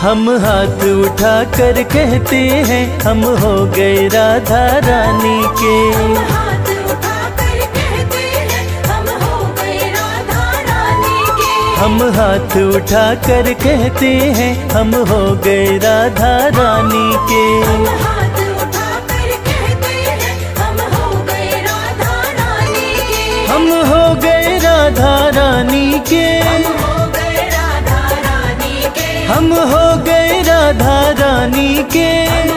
हम हाथ उठा कर कहते हैं हम हो गए राधा रानी के। हम हाथ उठाकर कहते हैं हम हो गए राधा रानी के। हम हाथ उठा कर कहते हैं हम हो गए राधा रानी के। हम हाथ उठाकर कहते हैं हम हो गए राधा रानी के। हम हो गए राधा रानी के। हम हो गए राधा रानी के। हम हो गए राधा रानी के।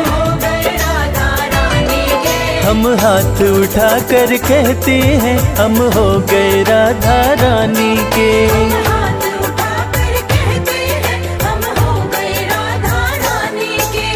हो गए राधा रानी के। हम हाथ उठा कर कहते हैं हम हो गए राधा रानी के। हम हाथ उठाकर कहते हैं हम हो गए राधा रानी के।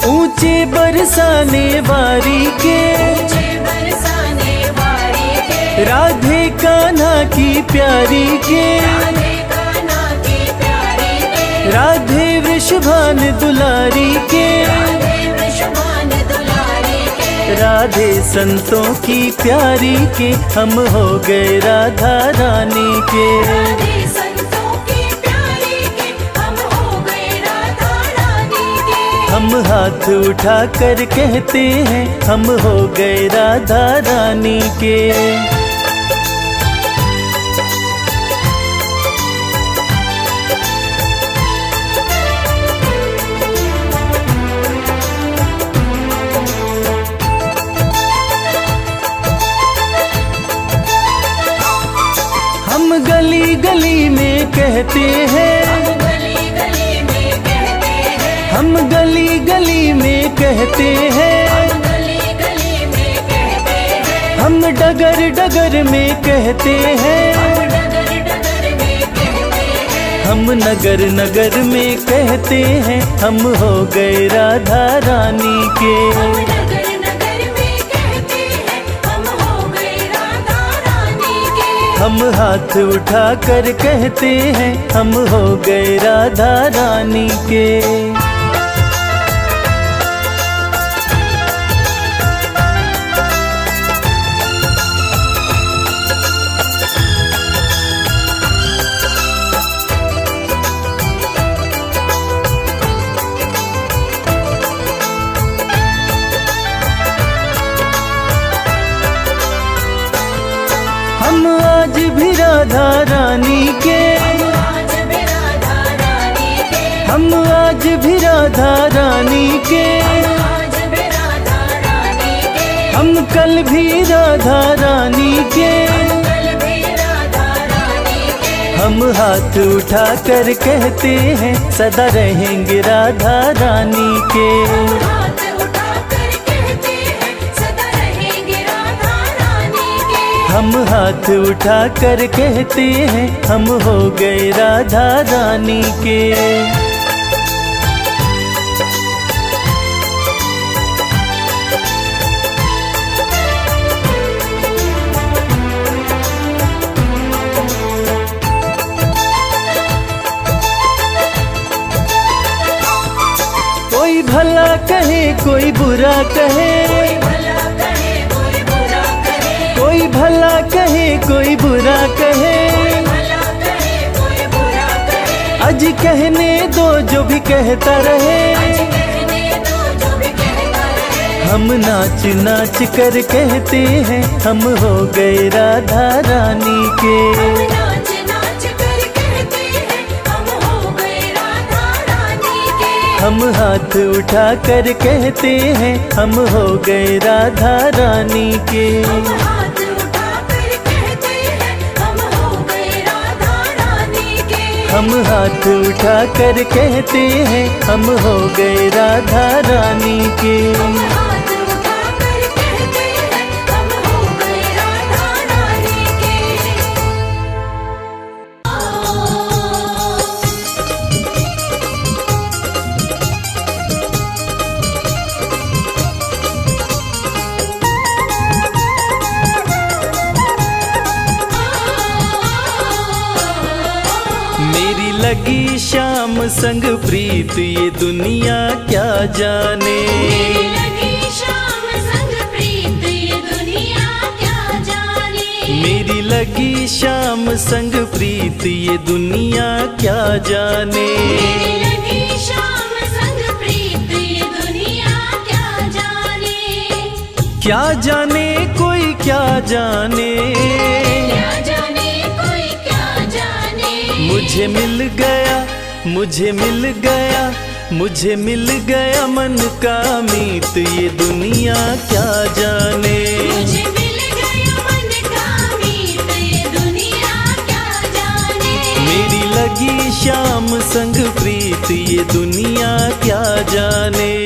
ऊंचे बरसाने वारी के ऊंचे बरसाने वारी के। राधे कान्हा की प्यारी के। राधे कान्हा की प्यारी के। राधे वृषभान दुलारी के। राधे वृषभान दुलारी के। राधे संतों की प्यारी के हम हो गए राधा रानी के। राधे संतों की प्यारी के हम हो गए राधा रानी के। हम हाथ उठा कर कहते हैं हम हो गए राधा रानी के। हम गली गली में कहते हैं गली गली में कहते हैं। हम गली गली में कहते हैं। गली गली में कहते हैं। हम डगर डगर में कहते हैं। डगर डगर में कहते हैं। हम नगर नगर में कहते हैं हम हो गए राधा रानी के। नगर नगर में कहते हैं हम हो गए राधा रानी के। हम हाथ उठा कर कहते हैं हम हो गए राधा रानी के। हम आज भी राधा रानी के। आज भी राधा रानी के। हम आज भी राधा रानी के। आज भी राधा रानी के। हम कल भी राधा रानी के। कल भी राधा रानी के। हम हाथ उठा कर कहते हैं सदा रहेंगे राधा रानी के। हाथ उठाकर कहते हैं सदा रहेंगे राधा रानी के। हम हाथ उठा कर कहते हैं हम हो गए राधा रानी के। कोई भला कहे कोई बुरा कहे। भला कहे कोई बुरा कहे। कोई भला कहे कोई बुरा कहे। भला कहे कोई बुरा कहे। आज कहने दो जो भी कहता रहे। आज कहने दो जो भी कहता रहे। हम नाच नाच कर कहते हैं हम हो गए राधा रानी के। नाच नाच कर कहते हैं हम हो गए राधा रानी के। हम हाथ उठा कर कहते हैं हम हो गए राधा रानी के। हाथ उठाकर कहते हैं हम हो गए राधा रानी के। हम हाथ उठा कर कहते हैं हम हो गए राधा रानी के। हाथ उठाकर कहते हैं हम हो गए राधा रानी के। लगी शाम संग प्रीत ये दुनिया क्या जाने। मेरी लगी शाम संग प्रीत ये दुनिया क्या जाने। मेरी लगी शाम संग प्रीत ये दुनिया क्या जाने। मेरी लगी शाम संग प्रीत ये दुनिया क्या जाने। क्या जाने कोई क्या जाने। क्या जाने कोई क्या जाने। मुझे मिल गया, मुझे मिल गया, मुझे मिल गया मन का मीत ये दुनिया क्या जाने। मुझे मिल गया मन का मीत ये दुनिया क्या जाने। मेरी लगी शाम संग प्रीत ये दुनिया क्या जाने।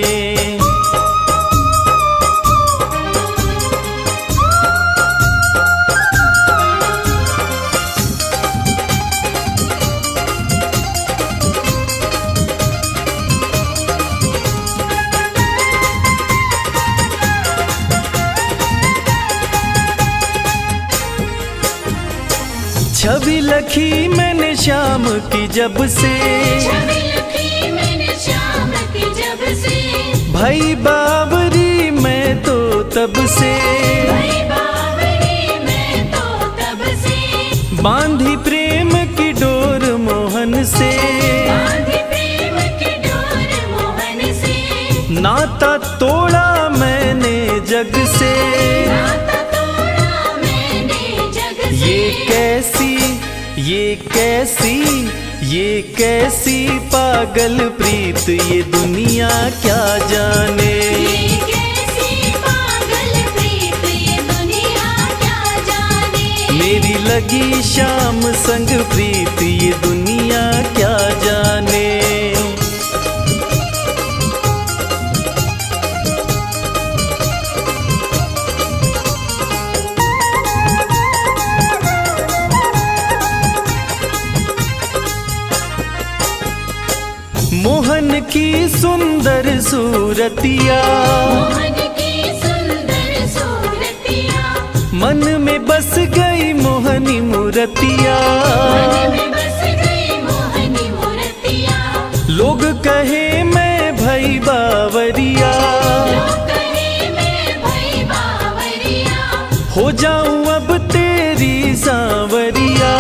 छवि लखी मैंने शाम की जब से। छवि लखी मैंने शाम की जब से। भाई बावरी मैं तो तब से। भाई बावरी मैं तो तब से। बांधी प्रेम की डोर मोहन से। बांधी प्रेम की डोर मोहन से। नाता तोड़ा मैंने जग से। नाता तोड़ा मैंने जग से। ये कैसी, ये कैसी, ये कैसी पागल प्रीत ये दुनिया क्या जाने। ये कैसी पागल प्रीत ये दुनिया क्या जाने। मेरी लगी शाम संग प्रीत ये दुनिया क्या जाने। मोहन की सुंदर सूरतिया। मोहन की सुंदर सूरतिया। मन में बस गई मोहनी मूर्तिया। मन में बस गई मोहनी मूर्तिया। लोग कहे मैं भई बावरिया। लोग कहे मैं भई बावरिया। हो जाऊं अब तेरी सांवरिया।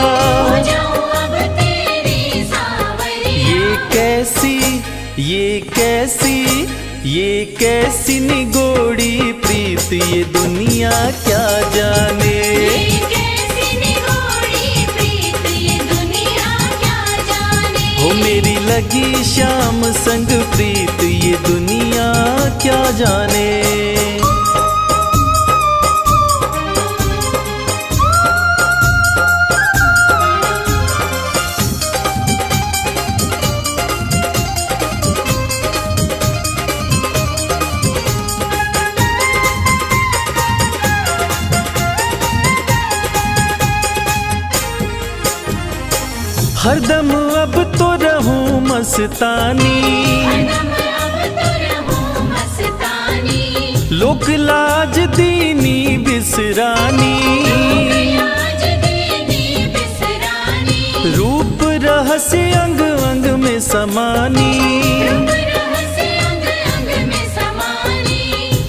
हो जाऊं अब तेरी सांवरिया। ये कैसी, ये कैसी, ये कैसी निगोड़ी प्रीत ये दुनिया क्या जाने। ये कैसी निगोड़ी प्रीत ये दुनिया क्या जाने। हो मेरी लगी शाम संग प्रीत ये दुनिया क्या जाने। हरदम अब तो रहूं मस्तानी। हरदम अब तो रहूं मस्तानी। लोक लाज दीनी बिसरानी। लाज दीनी बिसरानी। रूप रहस्य अंग अंग में समानी। रूप रहस्य अंग अंग में समानी।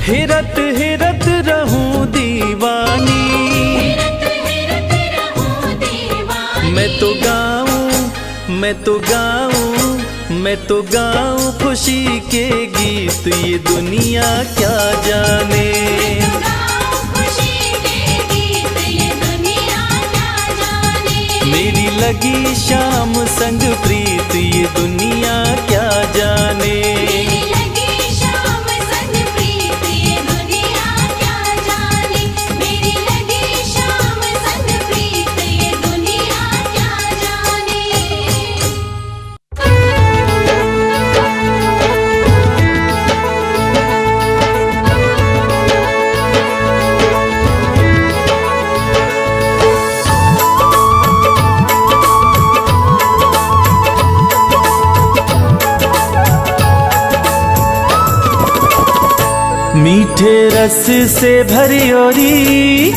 हेरत हेरत रहूं दीवानी। हेरत हेरत रहूं दीवानी। मैं तो गाऊं, मैं तो गाऊं, मैं तो गाऊं खुशी के गीत ये दुनिया क्या जाने। मैं तो गाऊं खुशी के गीत ये दुनिया क्या जाने। मेरी लगी शाम संग प्रीत ये दुनिया क्या जाने। मेरी लगी शाम संग प्रीत ये दुनिया क्या जाने। मेरी लगी शाम संग प्रीत ये दुनिया क्या जाने। मीठे रस से भरी ओरी,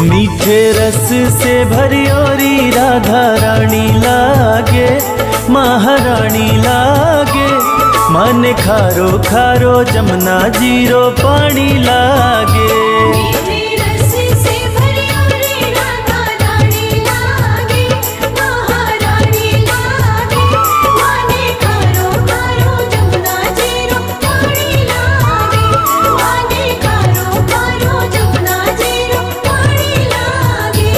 मीठे रस से भरी ओरी राधा रानी लागे, महारानी लागे। मन खारो खारो जमुना जीरो पानी लागे। मीठे रस से भरी ओरी राधा रानी लागे, महारानी लागे। माने खारो खारो जमुना जीरो पानी लागे। माने खारो खारो जमुना जीरो पानी लागे।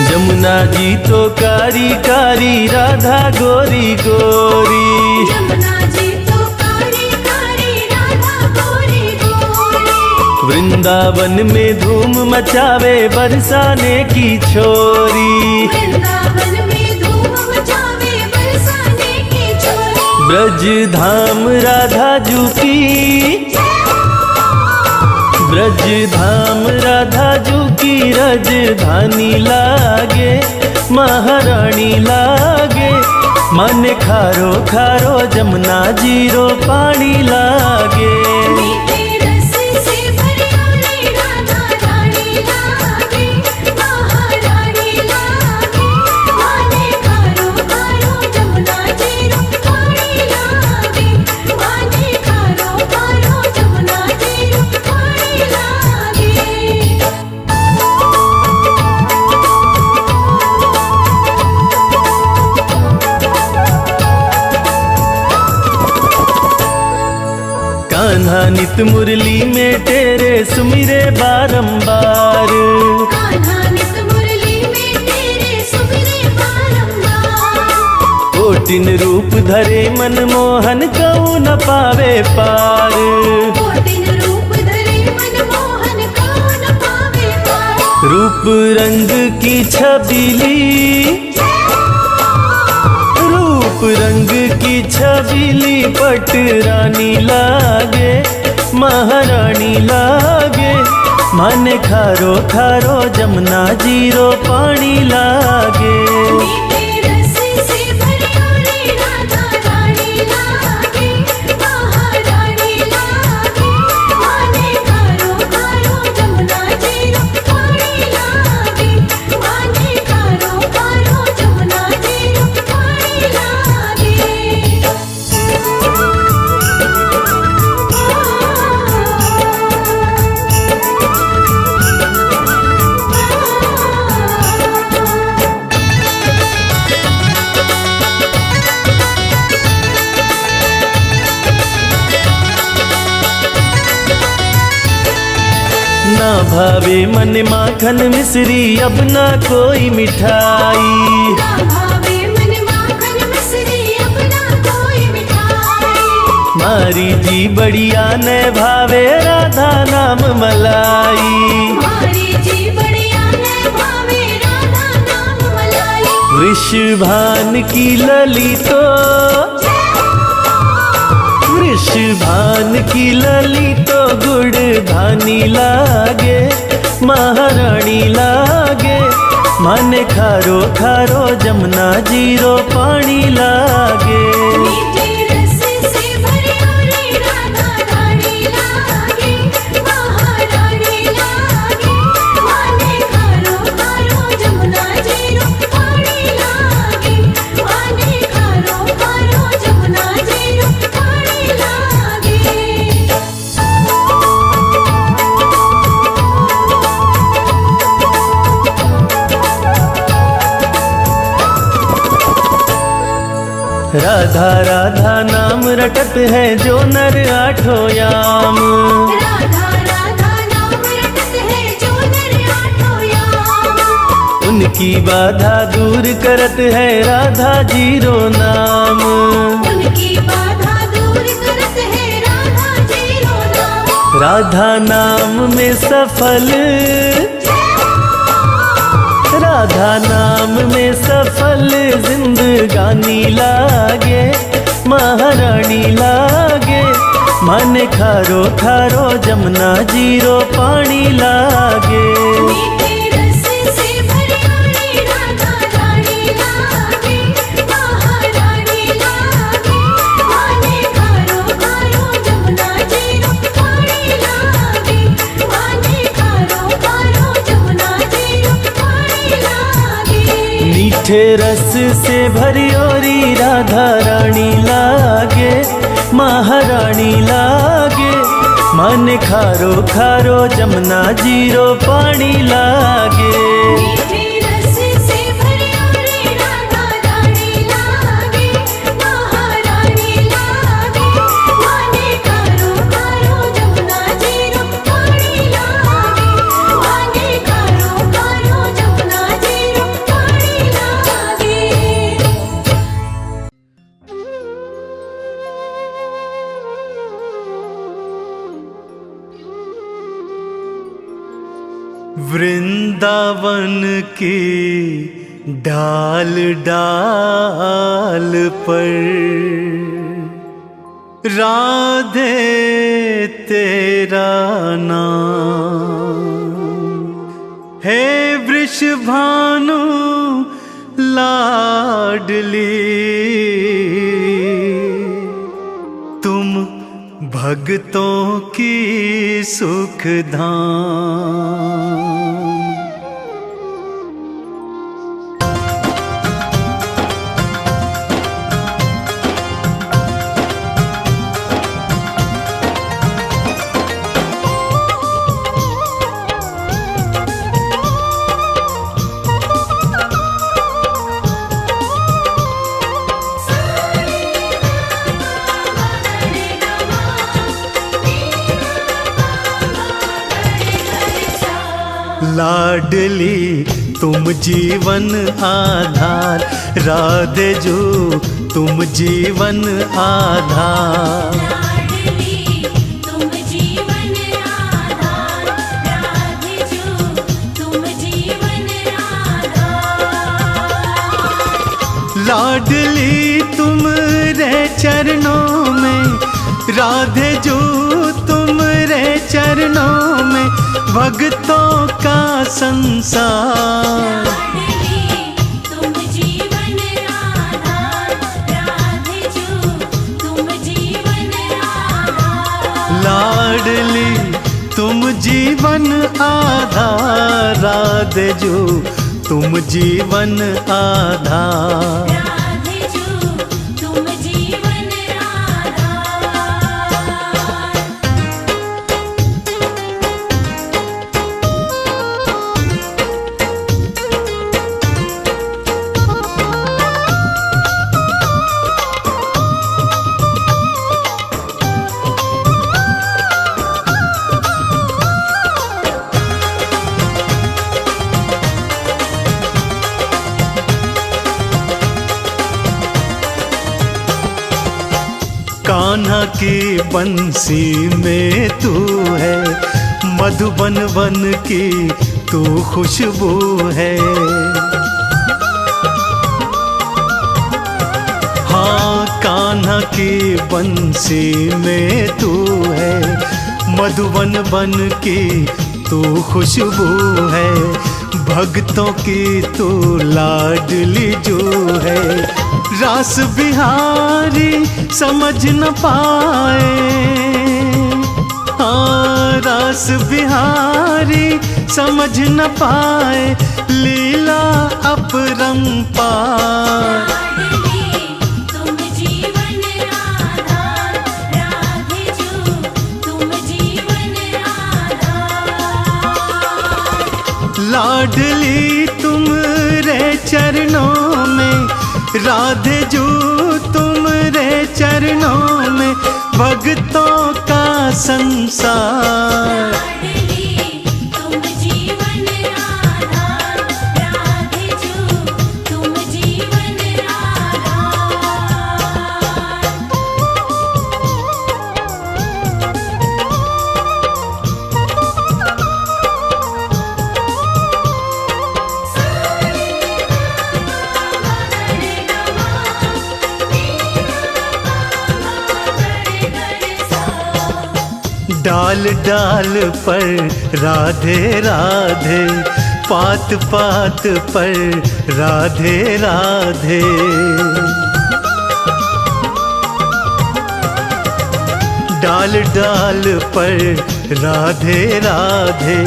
जमुना जी तो कारी कारी, राधा गोरी गोरी। जमुना जी तो कारी कारी, राधा गोरी गोरी। वृंदावन में धूम मचावे बरसाने की छोरी। वृंदावन में धूम मचावे बरसाने की छोरी। ब्रज धाम राधा जू की, ब्रज धाम राधा जू की राजधानी लागे, महारानी लागे। मन खारो खारो जमुना जीरो पानी लागे। मीठे रस से भरी ओरी राधा रानी लागे, महारानी लागे। माने खारो खारो जमुना जीरो पानी लागे। माने खारो खारो जमुना जीरो पानी लागे। कान्हा नित मुरली में तेरे सुमिरे बारंबार। कान्हा नित मुरली में तेरे सुमिरे बारंबार। कोटिन रूप धरे मनमोहन कऊ न पावे पार। कोटिन रूप धरे मनमोहन कौन पावे पार। रूप रंग की छबीली, रूप रंग की छबीली पट रानी लागे, महारानी लागे। मन खारो खारो जमुना जीरो पानी लागे। मीठे रस से भरी ओरी राधा रानी लागे, महारानी लागे। माने खारो खारो जमुना जीरो पानी लागे। माने खारो खारो जमुना जीरो पानी लागे। ना भावे मन माखन मिश्री अब ना कोई मिठाई। ना भावे मन माखन मिश्री, अब ना कोई मिठाई। मारी जी बढ़िया न भावे राधा नाम मलाई। हमारी जी बढ़िया न भावे राधा नाम मलाई। वृषभान की ललितो, वृषभान की ललितो गुड़ धानी लागे, महारानी लागे। मन खारो खारो जमुना जीरो पानी लागे। मीठे रस से भरी ओरी राधा रानी लागे, महारानी लागे। माने खारो खारो जमुना जीरो पानी लागे। माने खारो खारो जमुना जीरो पानी लागे। राधा राधा नाम रटत है जो नर आठों याम। राधा राधा नाम रटत है जो नर आठों याम। उनकी बाधा दूर करत है राधा जीरो नाम। उनकी बाधा दूर करत है राधा जीरो नाम। राधा नाम में सफल, राधा नाम में सफल जिंदगानी लागे, महारानी लागे। माने खारो खारो जमुना जीरो पानी लागे। मीठे रस से भरियोरी राधा रानी लागे, महारानी लागे। माने खारो खारो जमुना जीरो पानी लागे, माने खारो खारो जमुना जीरो पानी लागे। मीठे रस से भरियोरी राधा रानी लागे, महारानी लागे। माने खारो खारो जमुना जीरो पानी लागे। मीठे रस से भरियोरी राधा रानी लागे, महारानी लागे। माने खारो खारो जमुना जीरो पानी लागे, माने खारो खारो जमुना जीरो पानी लागे। वृंदावन की डाल डाल पर राधे तेरा नाम है। वृषभानु लाडली तुम भक्तों की सुखधाम। लाडली तुम जीवन आधार, राधे जो तुम जीवन आधार। लाडली तुम जीवन आधार, राधे जो तुम जीवन आधार। लाडली तुम रे चरणों में, राधे जो तुम रे चरणों में। भक्तों का संसार लाडली तुम जीवन आधार, राधे जो तुम जीवन आधार। लाडली तुम जीवन आधार, राधे जो तुम जीवन आधार। राधे जो तुम जीवन आधार। कान्हा की बंसी में तू है, मधुबन वन की तू खुशबू है। हाँ कान्हा की बंसी में तू है, मधुबन वन की तू खुशबू है। भक्तों की तू लाडली जो है। रास बिहारी समझ न पाए, हाँ रास बिहारी समझ न पाए। लीला अपरंपार लाडली तुम जीवन आधार, राधे जो तुम जीवन आधार। लाडली तुम रे चरणों में, राधे जो तुम रे चरणों में। भक्तों का संसार लाडली तुम जीवन आधार, राधे जो तुम जीवन आधार। डाल डाल पर राधे राधे, पात पात पर राधे राधे। डाल डाल पर राधे राधे,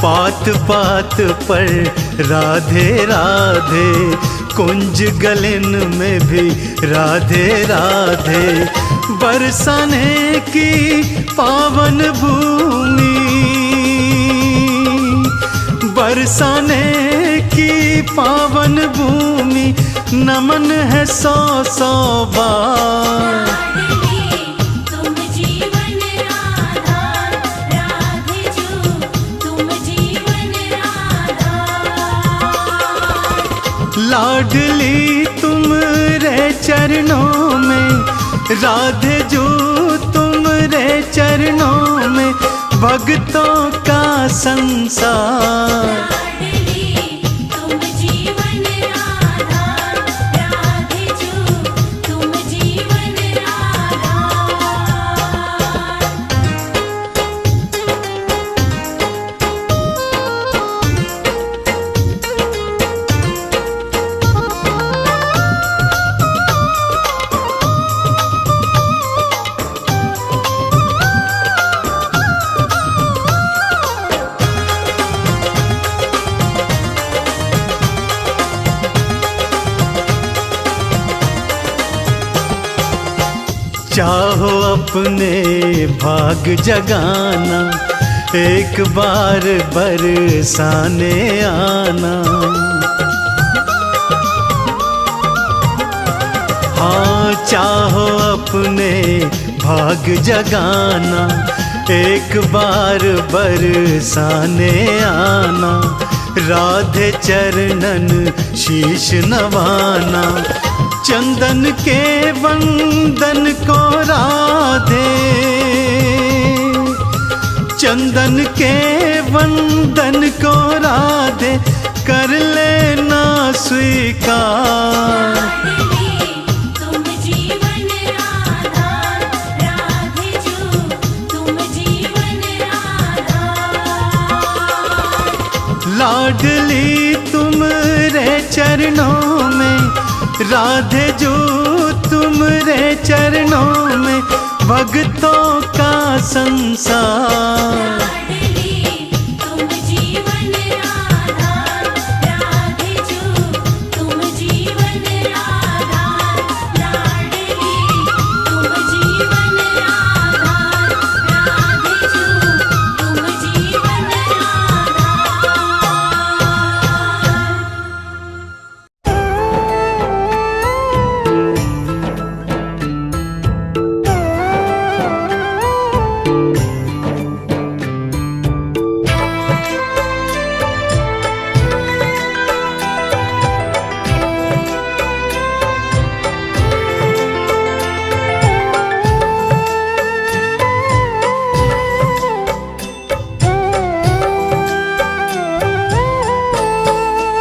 पात पात पर राधे राधे। कुंज गलन में भी राधे राधे, बरसाने की पावन भूमि, बरसाने की पावन भूमि। नमन है सौ सौ बार। तुम जीवन आधार, राधे जो तुम जीवन आधार। लाडली तुम रे चरणों में, राधे जो तुम रे चरणों में। भक्तों का संसार, लाडली तुम जीवन आधार, राधे जो तुम जीवन आधार। चाहो अपने भाग जगाना, एक बार बरसाने आना। हाँ चाहो अपने भाग जगाना, एक बार बरसाने आना। राधे चरणन शीश नवाना, चंदन के वंदन को राधे, चंदन के वंदन को राधे। कर लेना स्वीकार, तुम जीवन आधार, राधे जो तुम जीवन आधार। लाडली तुम रे चरणों में, राधे जो तुम रे चरणों में। भक्तों का संसार, लाडली तुम जीवन आधार, राधे जो तुम जीवन आधार। लाडली तुम जीवन आधार, राधे जो तुम जीवन आधार।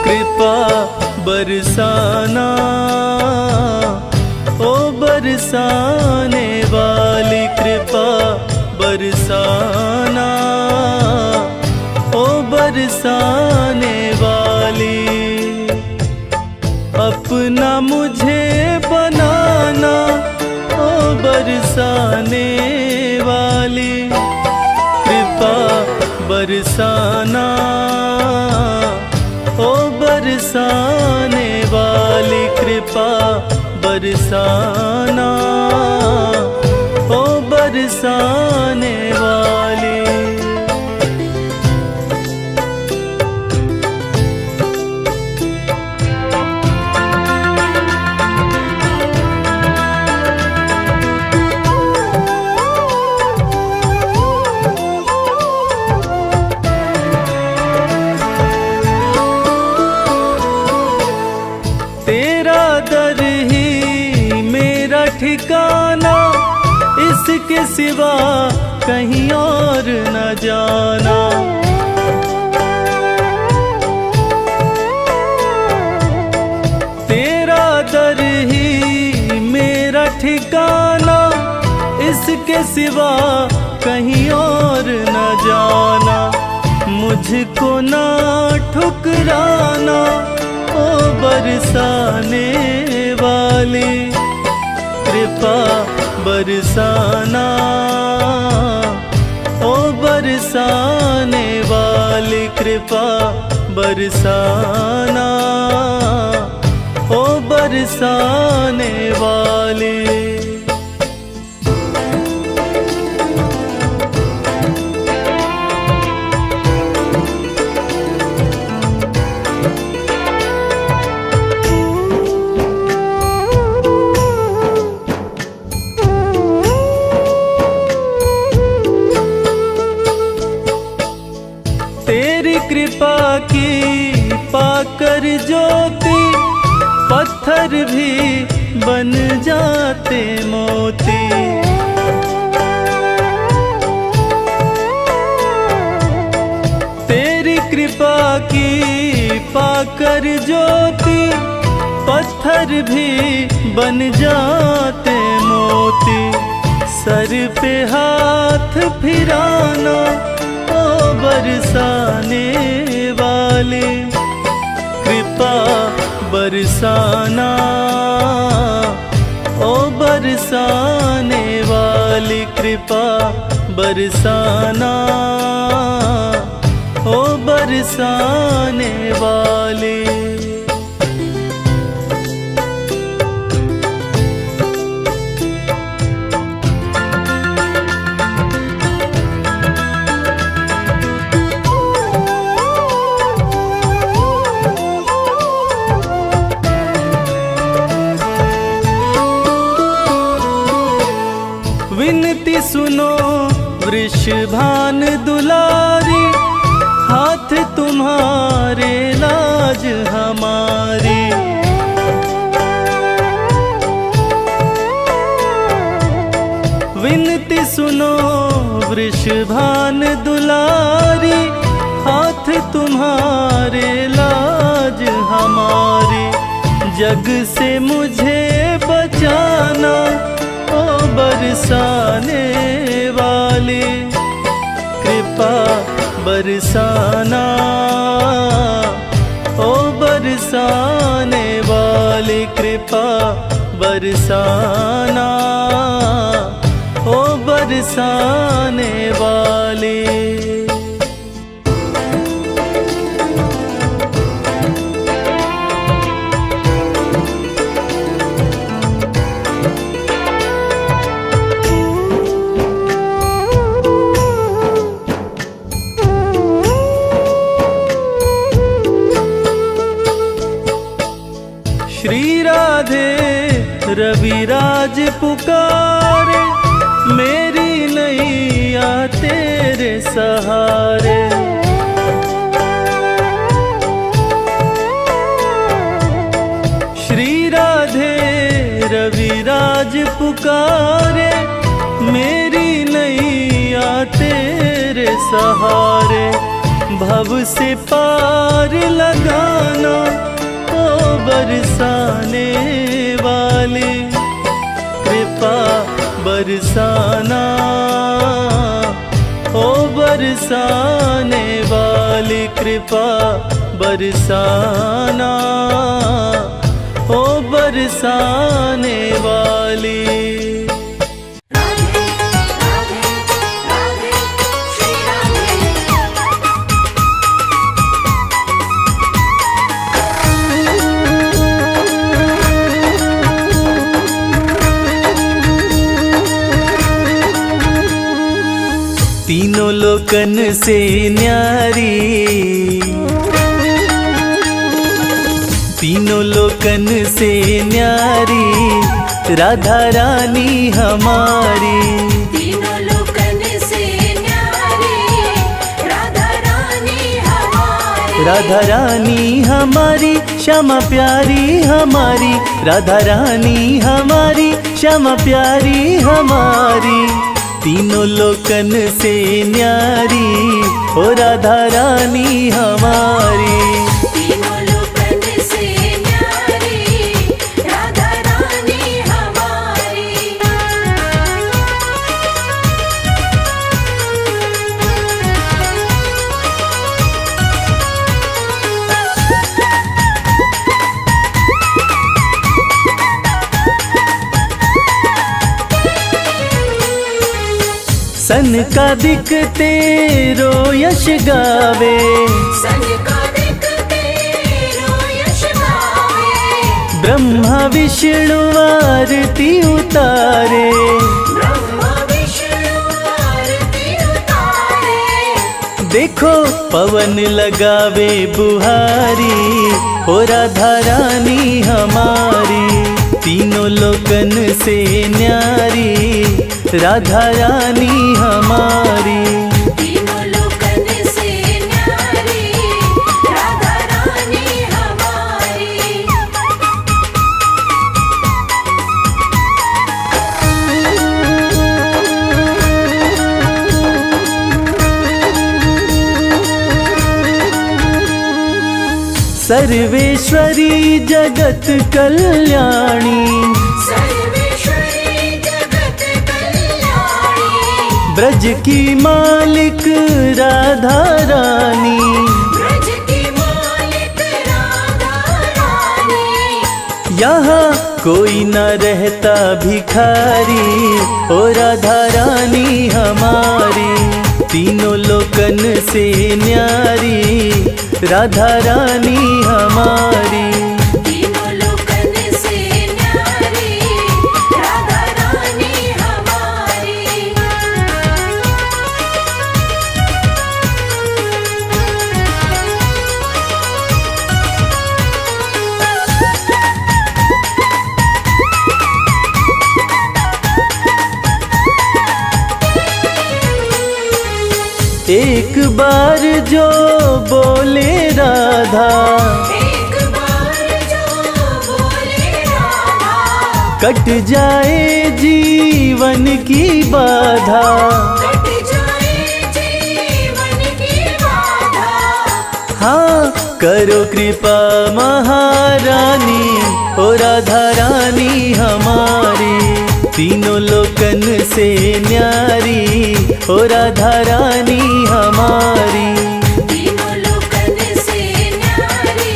कृपा बरसाना, ओ बरसाने वाली। कृपा बरसाना, ओ बरसाने वाली। अपना मुझे बनाना, ओ बरसाने वाली। कृपा बरसाना, ओ बरसाने वाली। कृपा बरसाना, ओ बरसाने वाली। तेरा दर ही मेरा ठिकाना, इसके सिवा कहीं और न जाना। तेरा दर ही मेरा ठिकाना, इसके सिवा कहीं और न जाना, मुझको ना ठुकराना ओ बरसाने वाली, कृपा बरसाना ओ बरसाने वाली, कृपा बरसाना ओ बरसाने वाली। तेरी कृपा की पाकर ज्योति, पत्थर भी बन जाते मोती। तेरी कृपा की पाकर ज्योति, पत्थर भी बन जाते मोती। सर पे हाथ फिराना ओ बरसाने वाली, कृपा बरसाना ओ बरसाने वाली, कृपा बरसाना ओ बरसाने वाली। विनती सुनो वृषभान दुलारी, हाथ तुम्हारे लाज हमारी। विनती सुनो वृषभान दुलारी, हाथ तुम्हारे लाज हमारी। जग से मुझे बचाना ओ बरसाने वाली, कृपा बरसाना ओ बरसाने वाली, कृपा बरसाना ओ बरसाने वाली। श्री राधे रविराज पुकारे, मेरी नैया तेरे सहारे। श्री राधे रविराज पुकारे, मेरी नैया तेरे सहारे। भव से पार लगाना ओ बरसाने वाली, कृपा बरसाना ओ बरसाने वाली, कृपा बरसाना ओ बरसाने वाली। तीनों लोकन से न्यारी, तीनों लोकन से न्यारी, राधा रानी हमारी। तीनों लोकन से न्यारी, राधा रानी हमारी। राधा रानी हमारी, श्यामा प्यारी हमारी, राधा रानी हमारी, श्यामा प्यारी हमारी। तीनों लोकन से न्यारी ओ राधा रानी हमारी। तीनों लोकन से न्यारी, राधा रानी हमारी। सन का दिखते रो यश गावे, सन का दिखते रो यश गावे। ब्रह्मा विष्णु आरती उतारे, ब्रह्मा विष्णु आरती उतारे। देखो पवन लगावे बुहारी, ओ राधा रानी हमारी, तीनों लोकन से न्यारी, राधा रानी हमारी। तीनों लोकन से न्यारी, राधा रानी हमारी। सर्वेश्वरी जगत कल्याणी, सर्वेश्वरी जगत कल्याणी। ब्रज की मालिक राधा रानी, ब्रज की मालिक राधा रानी। यहाँ कोई न रहता भिखारी, ओ राधा रानी हमारी, तीनों लोकन से न्यारी, राधा रानी हमारी। तीनों लोकन से न्यारी, राधा रानी हमारी। एक बार जो बोले राधा, एक बार जो बोले राधा, कट जाए जीवन की बाधा, कट जाए जीवन की बाधा। हाँ करो कृपा महारानी, ओ राधा रानी हमारी, तीनों लोकन से न्यारी, ओ राधा रानी हमारी। तीनों लोकन से न्यारी,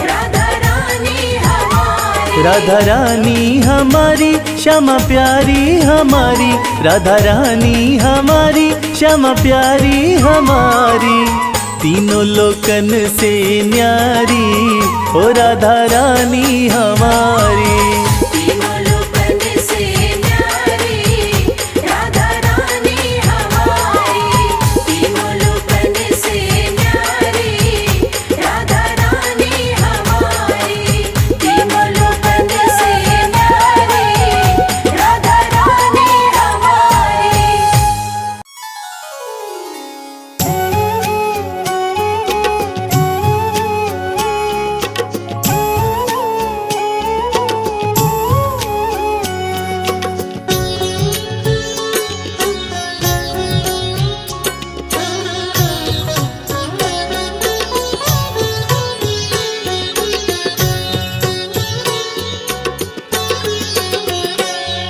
राधा रानी हमारी। राधा रानी हमारी, श्यामा प्यारी हमारी, राधा रानी हमारी, श्यामा प्यारी हमारी, तीनों लोकन से न्यारी, ओ राधा रानी हमारी। तीनों लोकन से न्यारी, राधा रानी हमारी। तीनों लोकन से न्यारी, राधा रानी हमारी। तीनों लोकन से न्यारी, राधा रानी हमारी।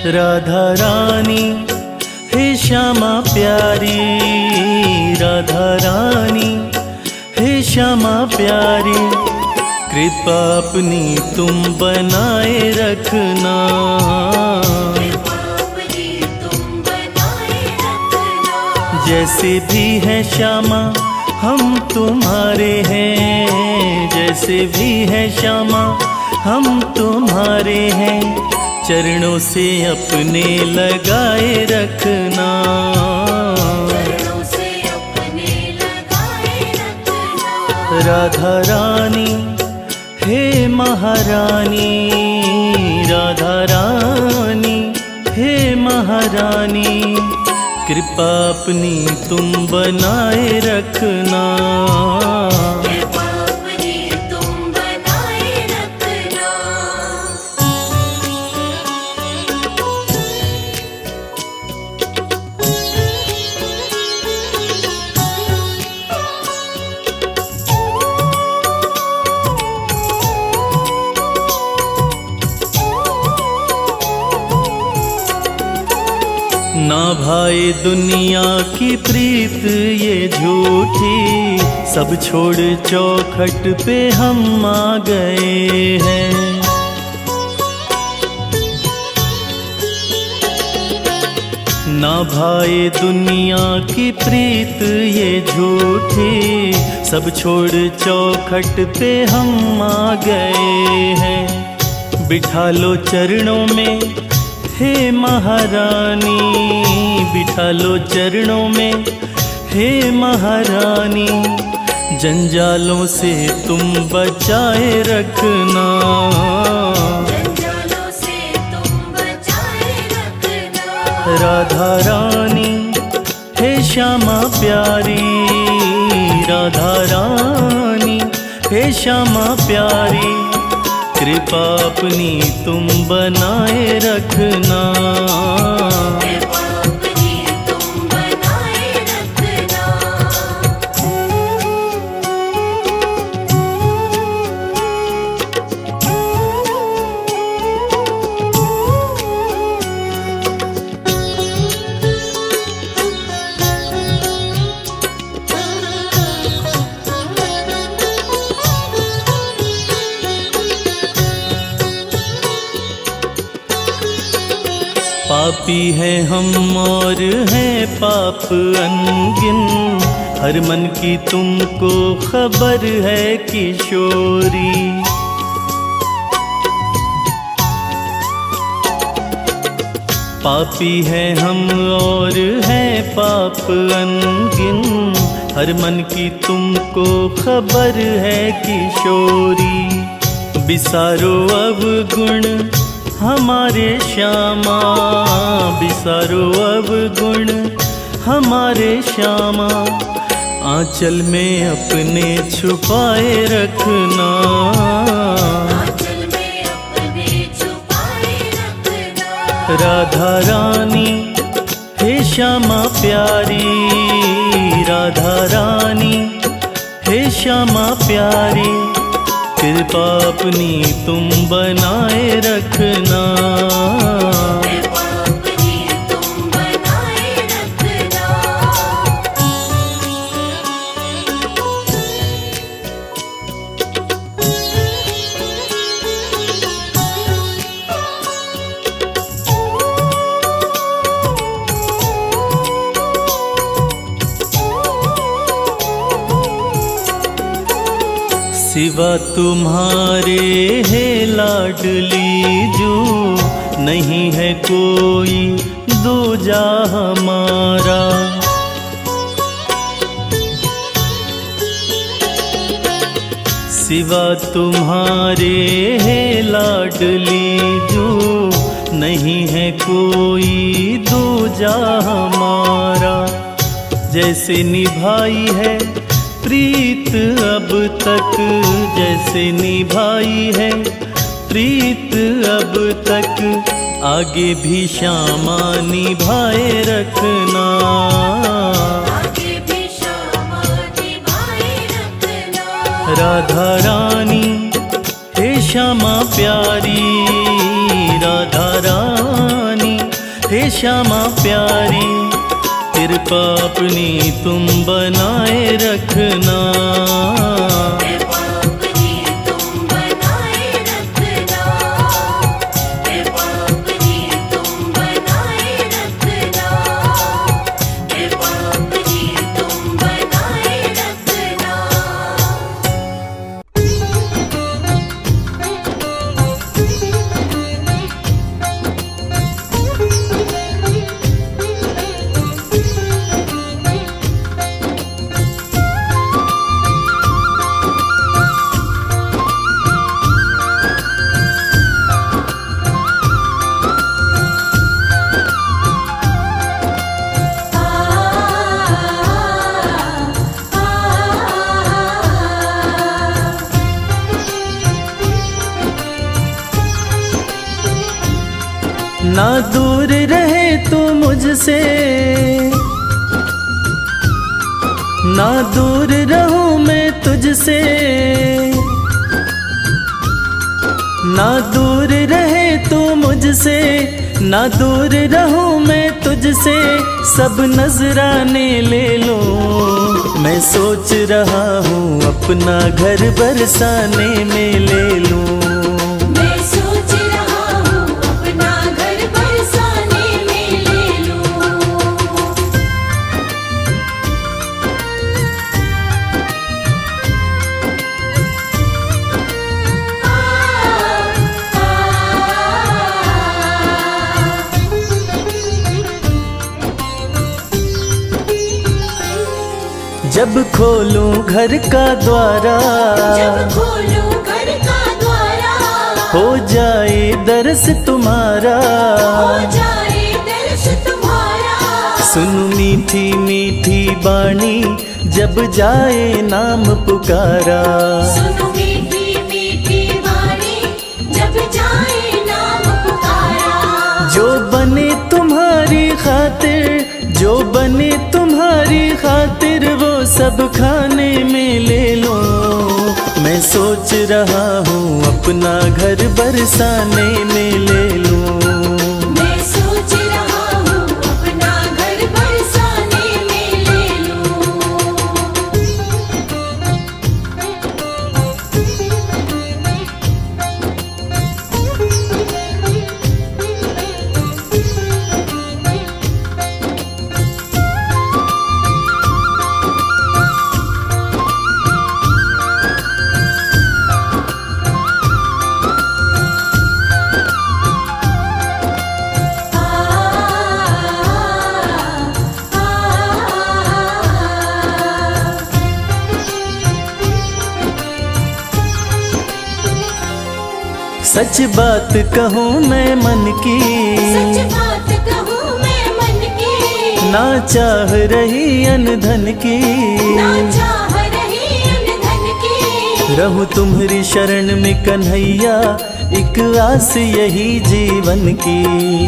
राधा रानी हे श्यामा प्यारी, राधा रानी हे श्यामा प्यारी, कृपा अपनी तुम बनाए रखना, अपनी तुम बनाए रखना। जैसे भी है श्यामा हम तुम्हारे हैं, जैसे भी है श्यामा हम तुम्हारे हैं, चरणों से अपने लगाए रखना, चरणों से अपने लगाए रखना। राधा रानी हे महारानी, राधा रानी हे महारानी, कृपा अपनी तुम बनाए रखना, कृपा अपनी तुम बनाए रखना। ना भाई दुनिया की प्रीत ये झूठी, सब छोड़ चौखट पे हम आ गए हैं। ना भाए दुनिया की प्रीत ये झूठी, सब छोड़ चौखट पे हम आ गए हैं। बिठा लो चरणों में हे महारानी, बिठा लो चरणों में हे महारानी, जंजालों से तुम बचाए रखना, जंजालों से तुम बचाए रखना। राधा रानी हे श्यामा प्यारी, राधा रानी हे श्यामा प्यारी, कृपा अपनी तुम बनाए रखना, कृपा अपनी तुम बनाए रखना। पापी हैं हम और हैं पाप अनगिन, हर मन की तुमको खबर है किशोरी। पापी हैं हम और हैं पाप अनगिन, हर मन की तुमको खबर है किशोरी। बिसारो अवगुण हमारे श्यामा, बिसारो अवगुण हमारे श्यामा, आंचल में अपने छुपाए रखना, आंचल में अपने छुपाए रखना। राधा रानी हे श्यामा प्यारी, राधा रानी हे श्यामा प्यारी, कृपा अपनी तुम बनाए रखना, कृपा अपनी तुम बनाए रखना। सिवा तुम्हारे है लाडली जो, नहीं है कोई दूजा हमारा। सिवा तुम्हारे है लाडली जो, नहीं है कोई दूजा हमारा। जैसे निभाई है प्रीत अब तक, जैसे निभाई है प्रीत अब तक, आगे भी श्यामा निभाए रखना, आगे भी श्यामा निभाए रखना। राधा रानी हे श्यामा प्यारी, राधा रानी हे श्यामा प्यारी, कृपा अपनी तुम बनाए रखना, कृपा अपनी तुम बनाए रखना, कृपा अपनी तुम बनाए रखना, कृपा अपनी तुम बनाए रखना। ना दूर रहे तू मुझसे, ना दूर रहूं मैं तुझसे, ना दूर रहे तू मुझसे, ना दूर रहूं मैं तुझसे, सब नजराने ले लो। मैं सोच रहा हूँ अपना घर बरसाने में ले लूं, मैं सोच रहा हूँ अपना घर बरसाने में ले लूं। जब खोलूं घर का द्वारा, जब खोलूं घर का द्वारा, हो जाए दर्श तुम्हारा, हो जाए दर्श तुम्हारा। सुनो मीठी मीठी बाणी जब जाए नाम पुकारा, सुनो मीठी मीठी वाणी जब जाए नाम पुकारा। जो बने तुम्हारी खातिर, जो बने तुम्हारी खातिर वो सब खाने में ले लो। मैं सोच रहा हूँ अपना घर बरसाने में ले लूं। मैं सोच रहा हूँ अपना घर बरसाने में ले लूं। सच बात कहूँ मैं मन की, सच बात कहूँ मैं मन की, ना चाह रही अनधन की, ना चाह रही अनधन की। रहूं तुम्हारी शरण में कन्हैया, एक आस यही जीवन की।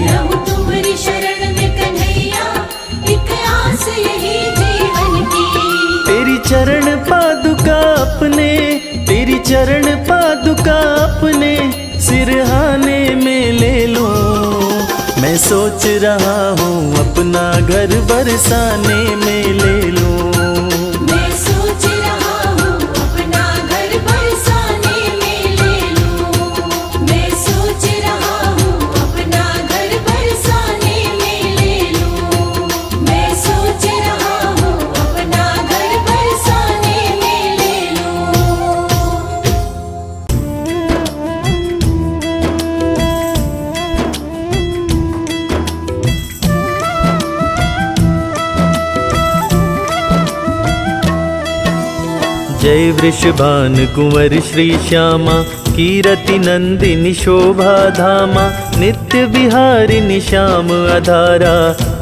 रहूं तुम्हारी शरण में कन्हैया, एक आस यही जीवन की। तेरी चरण पादुका अपने, तेरी चरण पादुका अपने सिरहाने में ले लूं। मैं सोच रहा हूँ अपना घर बरसाने में ले लूं। मैं सोच रहा हूँ अपना घर बरसाने में ले लूं। मैं सोच रहा हूँ अपना घर बरसाने में ले लूं। मैं सोच रहा हूँ अपना घर बरसाने में ले लूं। जय वृषभान कुंवर श्री श्यामा, कीरति नंदिनी शोभा धामा, नित्य विहारिणी श्याम आधारा,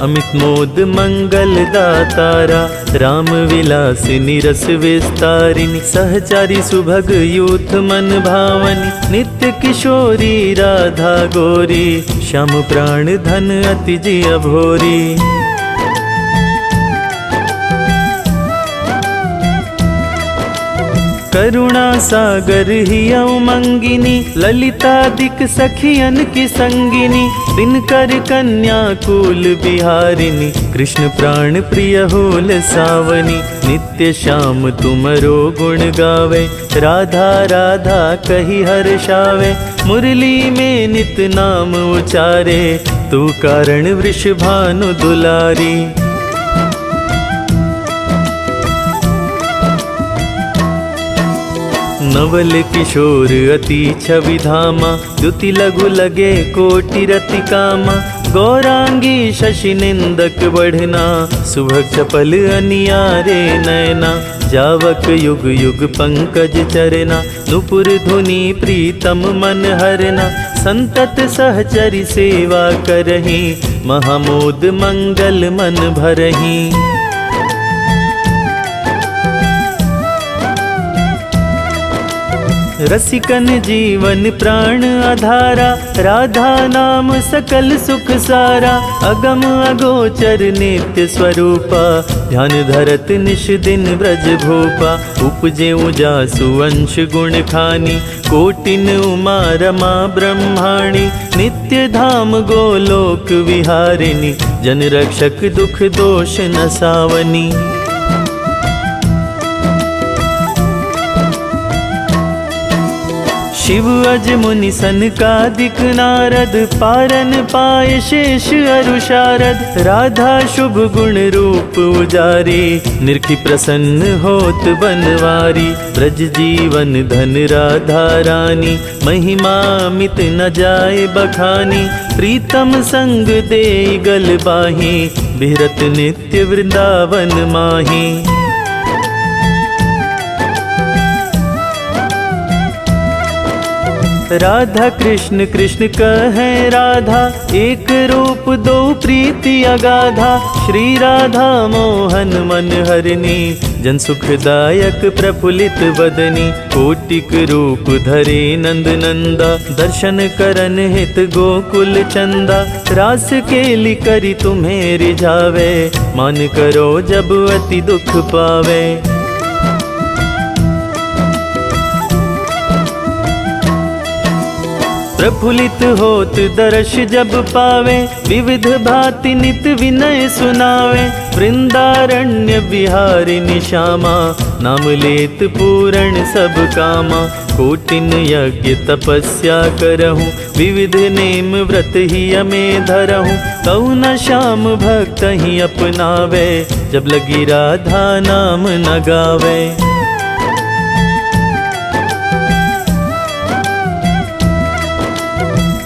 अमित मोद मंगल दातारा, राम विलासिनी रस विस्तारिणी, सहचारी सुभग यूथ मन भावनी, नित्य किशोरी राधा गोरी, श्याम प्राण धन अति जी अभोरी। करुणा सागर ही उमंगिनी, ललितादिक सखियन की संगिनी, दिनकर कन्या कुल बिहारिणी, कृष्ण प्राण प्रिय होल सावनी, नित्य श्याम तुमरो गुण गावे, राधा राधा कही हर्षावे, मुरली में नित नाम उचारे, तू कारण वृषभानु दुलारी। नवल किशोर अति छवि धामा, द्युति लघु लगे कोटि रति कामा, गौरांगी शशि निंदक बढ़ना, सुभग चपल अनियारे नयना, जावक युग युग पंकज चरना, नुपुर धुनि प्रीतम मन हरना, संतत सहचरी सेवा करही, महामोद मंगल मन भरही। रसिकन जीवन प्राण आधारा, राधा नाम सकल सुख सारा, अगम अगोचर नित्य स्वरूपा, ध्यान धरत निश दिन ब्रज भूपा, उपजे उजासु अंश गुण खानी, कोटिन उमा रमा ब्रह्माणी, नित्य धाम गोलोक विहारिणी, जन रक्षक दुख दोष नसावनी। शिव अज मुनि सनकादिक नारद, पारन पाए शेष अरु शारद, राधा शुभ गुण रूप उजारी, निरखी प्रसन्न होत बनवारी, ब्रज जीवन धन राधा रानी, महिमा मित न जाए बखानी, प्रीतम संग दे गल बाही, बिहरत नित्य वृंदावन माही। राधा कृष्ण कृष्ण कहें राधा, एक रूप दो प्रीति अगाधा। श्री राधा मोहन मन हरनी, जन सुखदायक प्रफुल्लित बदनी। कोटिक रूप धरे नंद नंदा, दर्शन करन हित गोकुल चंदा। रास केली करी तुम्हें रिझावे, मान करो जब अति दुख पावे। प्रफुल्लित होत दर्श जब पावे, विविध भांति नित विनय सुनावे। वृंदारण्य बिहारिणी श्यामा, नाम लेत पूरण सब कामा। कोटिन यज्ञ तपस्या करहूँ, विविध नेम व्रत ही अमे धरहूँ। तऊ न श्याम भक्त ही अपनावे, जब लगी राधा नाम न गावे।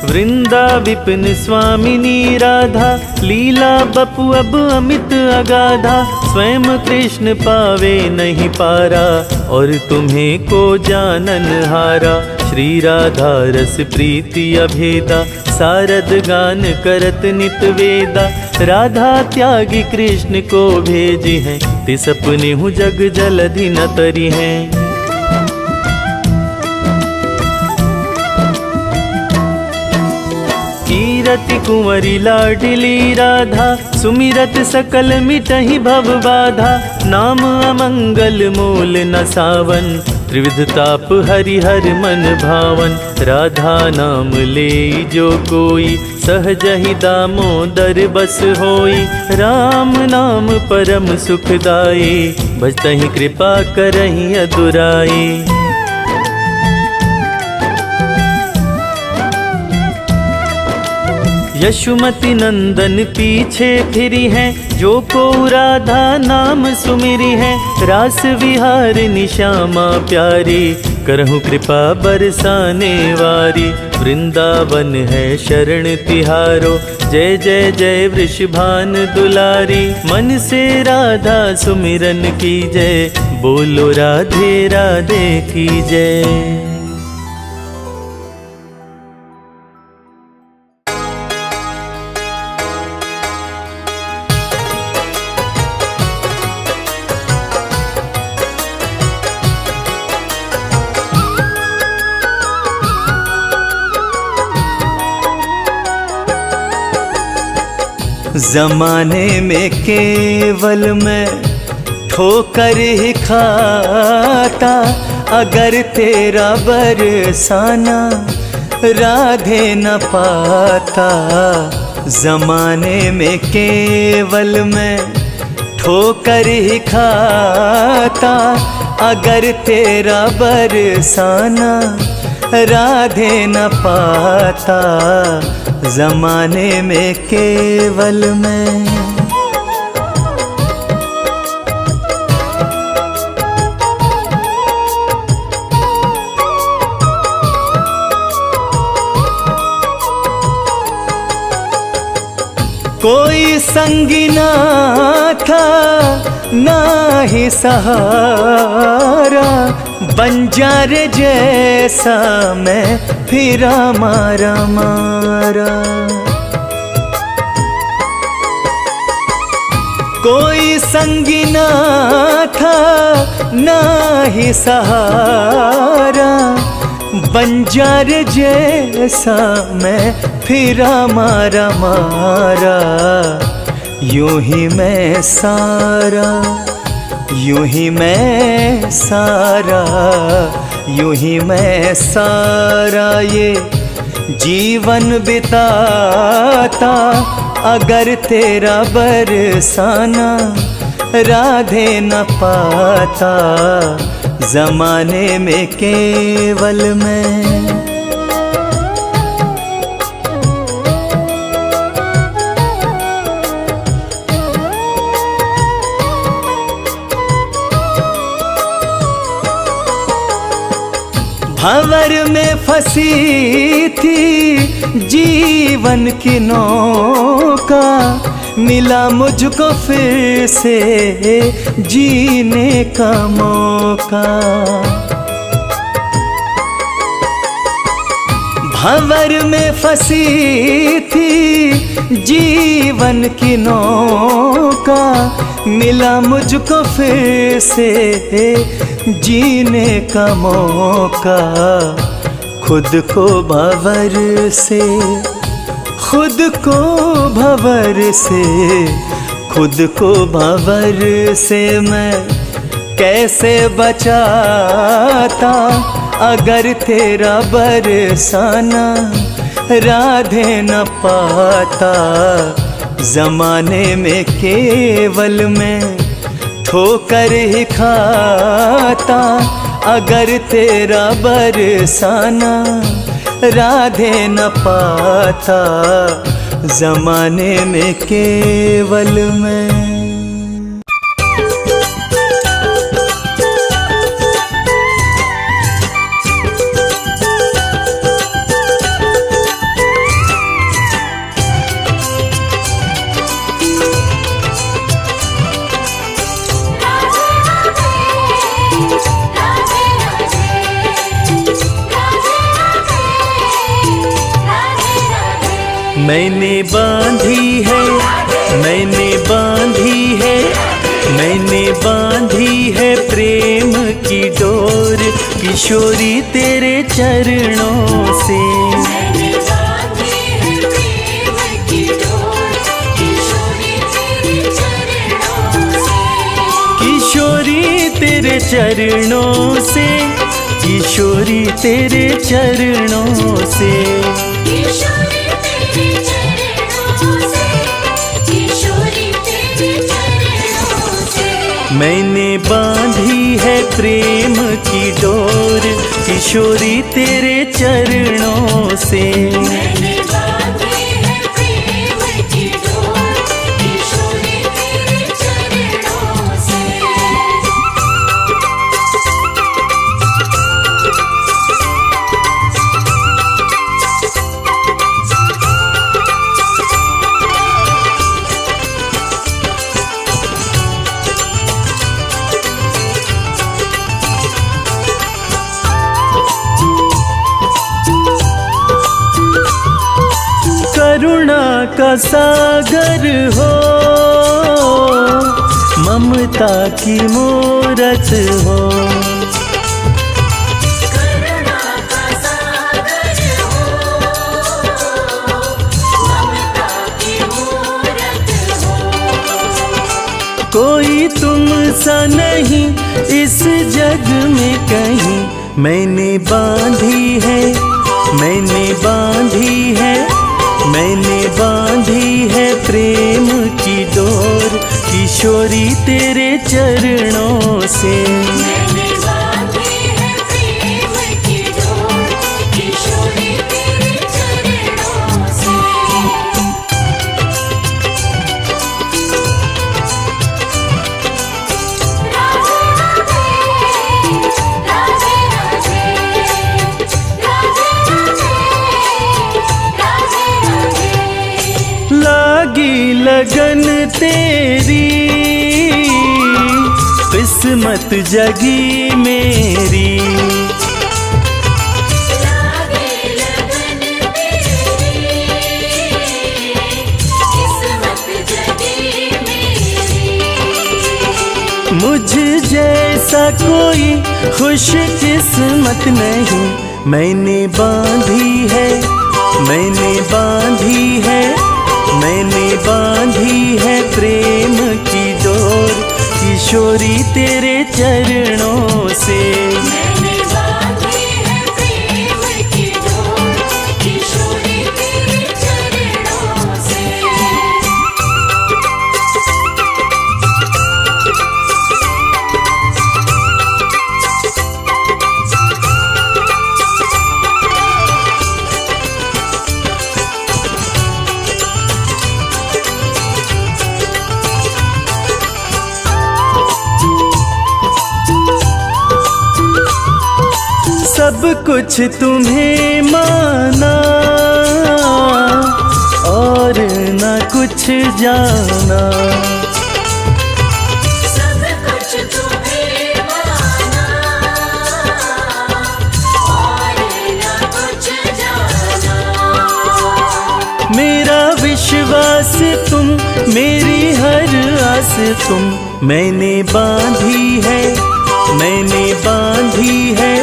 वृंदा विपिन स्वामिनी राधा, लीला बपु अब अमित अगाधा। स्वयं कृष्ण पावे नहीं पारा, और तुम्हें को जानन हारा। श्री राधा रस प्रीति अभेदा, सारद गान करत नित वेदा। राधा त्यागी कृष्ण को भेजी हैं, तिस अपने हूँ जग जलधि न तरी हैं। कीरति कुंवरी लाडली राधा, सुमिरत सकल मिटहि भव बाधा। नाम अमंगल मूल न सावन, त्रिविध ताप हरिहर मन भावन। राधा नाम ले जो कोई, सहज ही दामोदर बस होई। राम नाम परम सुखदाई, भजतहि कृपा करहि अदुराई। यशुमति नंदन पीछे फिरी हैं, जो को राधा नाम सुमिरी है। रास विहारिणी श्यामा प्यारी, करहूँ कृपा बरसाने वारी। वृंदावन है शरण तिहारो, जय जय जय वृषभान दुलारी। मन से राधा सुमिरन की जय, बोलो राधे राधे की जय। जमाने में केवल मैं ठोकर ही खाता, अगर तेरा बरसाना राधे न पाता। जमाने में केवल मैं ठोकर ही खाता, अगर तेरा बरसाना राधे न पाता। जमाने में केवल मैं कोई संगी ना था ना ही सहारा, बंजार जैसा मैं फिरा मारा मारा। कोई संगी ना था ना ही सहारा, बंजार जैसा मैं फिरा मारा मारा। यूं ही मैं सारा, यूं ही मैं सारा, यूं ही मैं सारा ये जीवन बिताता, अगर तेरा बरसाना राधे न पाता। जमाने में केवल मैं भंवर में फंसी थी जीवन की नौका, मिला मुझको फिर से जीने का मौका। भंवर में फंसी थी जीवन की नौका, मिला मुझको फिर से जीने का मौका। खुद को भंवर से, खुद को भंवर से, खुद को भंवर से मैं कैसे बचाता, अगर तेरा बरसाना राधे न पाता। जमाने में केवल मैं ठोकर ही खाता, अगर तेरा बरसाना राधे न पाता। जमाने में केवल मैं। मैंने बांधी है, मैंने बांधी है, मैंने बांधी है प्रेम की डोर, किशोरी तेरे चरणों से। मैंने बांधी है प्रेम की डोर, किशोरी तेरे चरणों से। किशोरी तेरे चरणों से, किशोरी तेरे चरणों से। किशोरी तेरे चरणों से, किशोरी तेरे चरणों से। मैंने बांधी है प्रेम की डोर, किशोरी तेरे चरणों से। मैंने बांधी है प्रेम की डोर, किशोरी तेरे चरणों से। करुणा का सागर हो, ममता की मूरत हो। करुणा का सागर हो, ममता की मूरत हो। कोई तुम सा नहीं इस जग में कहीं, मैंने बांधी है, मैंने बांधी है, मैंने बांधी है प्रेम की डोर, किशोरी तेरे चरणों से। मैंने बांधी है प्रेम की डोर, किशोरी तेरे चरणों से। राधे राधे, राधे राधे, राधे राधे, राधे। लागी लगन तेरी, किस्मत जगी मेरी। लागे लगन तेरी, किस्मत जगी मेरी। मुझ जैसा कोई खुश किस्मत नहीं, मैंने बांधी है, मैंने बांधी है, मैंने बांधी है प्रेम की डोर, किशोरी तेरे चरणों से। मैंने बांधी है प्रेम की डोर, किशोरी तेरे चरणों से। सब कुछ तुम्हें माना और न कुछ जाना, सब कुछ तुम्हें माना और न कुछ जाना। मेरी हर आस तुम। मैंने बांधी है, मैंने बांधी है,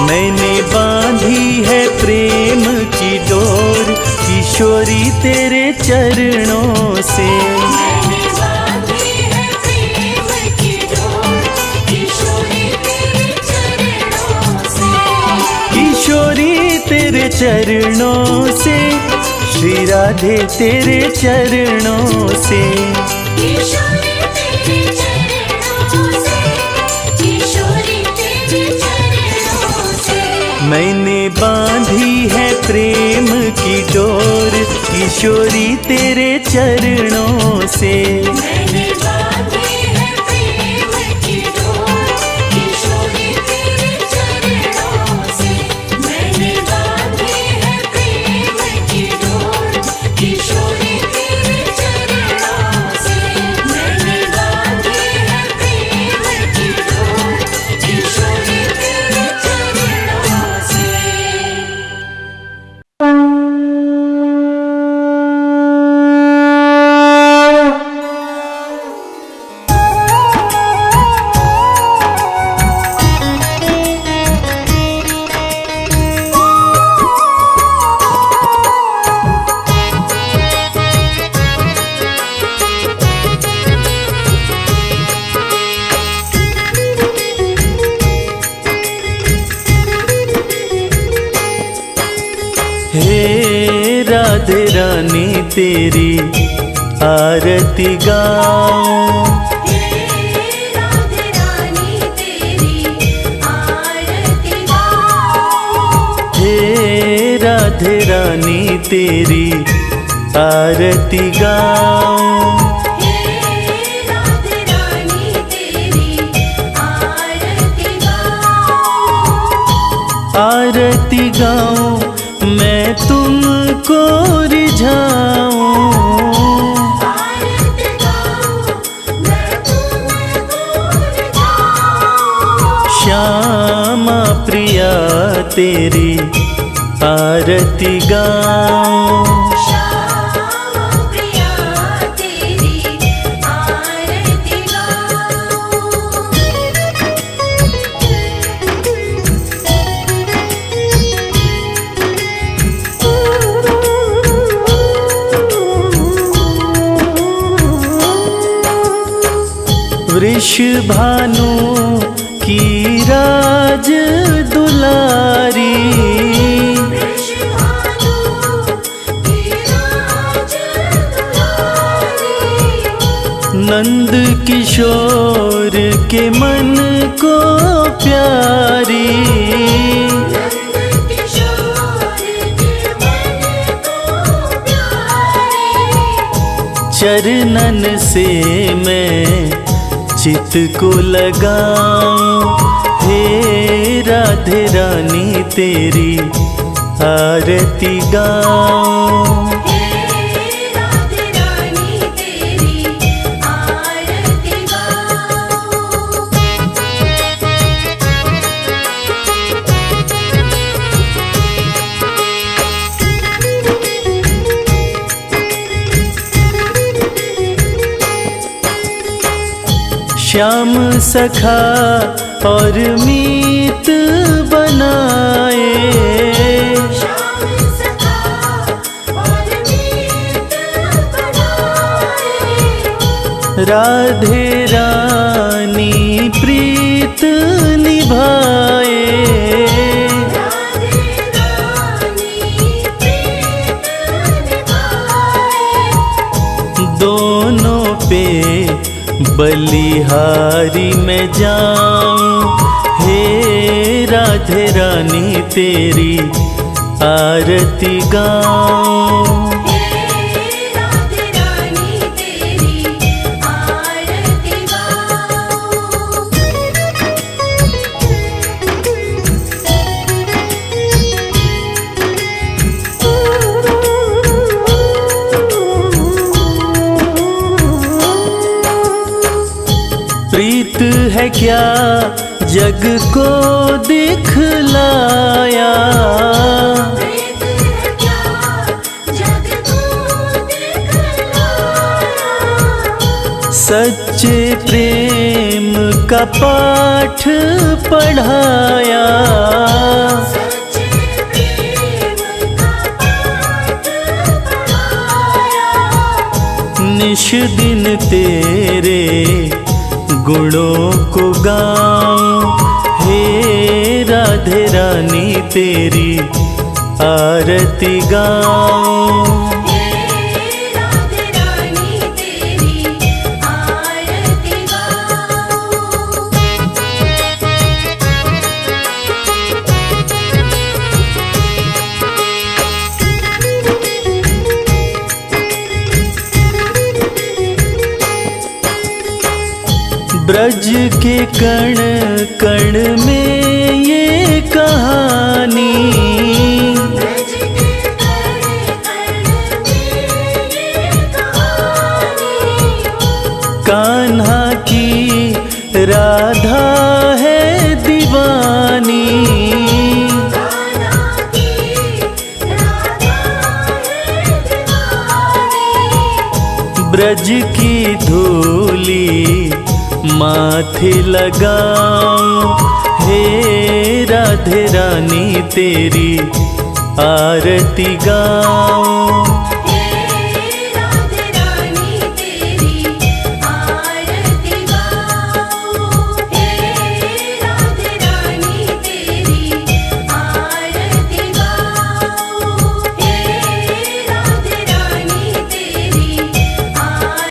मैंने बांधी है प्रेम की डोर, किशोरी तेरे चरणों से। मैंने बांधी है प्रेम की डोर, किशोरी तेरे चरणों से। किशोरी तेरे चरणों से, श्री राधे तेरे चरणों से। किशोरी तेरे चरणों से, किशोरी तेरे चरणों से। मैंने बांधी है प्रेम की डोर, किशोरी तेरे चरणों से। मैंने बांधी है प्रेम की डोर, किशोरी तेरे चरणों से। मैंने बांधी है प्रेम की डोर, किशोरी तेरे चरणों से। मैंने बांधी है प्रेम की डोर, किशोरी तेरे चरणों से। हे राधे रानी तेरी आरती गाऊं, हे राधे रानी तेरी आरती गाऊं। हे राधे रानी तेरी आरती गाऊं। हे राधे रानी तेरी आरती गाऊं। आरती गाऊं मैं तुमको रिझाऊं, आरती गाऊं मैं तुमको रिझाऊं। श्यामा प्रिया तेरी आरती गाऊं। श्यामा प्रिया तेरी आरती वृषभानु की राज दुलारी, वृषभानु की राज दुलारी। नंद किशोर के मन को प्यारी, नंद किशोर के मन को प्यारी। चरणन से मैं चित को लगाऊं। हे राधे रानी तेरी आरती गाऊं। हे राधे रानी तेरी आरती गाऊं। श्याम सखा और मीत बनाए, श्याम सखा और मीत बनाए। राधे रानी प्रीत निभाए। राधे रानी प्रीत निभाए। दोनों पे बलिहारी में जाऊं। हे राधे रानी तेरी आरती गाऊं। हे राधे रानी तेरी आरती गाऊं। प्रीत है क्या जग को दिखलाया, प्रीत है क्या जग को दिखलाया। सच्चे प्रेम का पाठ पढ़ाया, सच्चे प्रेम का पाठ पढ़ाया। निश दिन तेरे गुणों को गाऊं, हे राधे रानी तेरी आरती गाऊं। हे राधे रानी तेरी आरती गाऊं। ब्रज के कण कण में ये कहानी, ब्रज के कण कण में ये कहानी। कान्हा की राधा है दीवानी, कान्हा की राधा है दीवानी। ब्रज की धूली माथे लगाऊं, हे राधे रानी तेरी आरती गाऊं।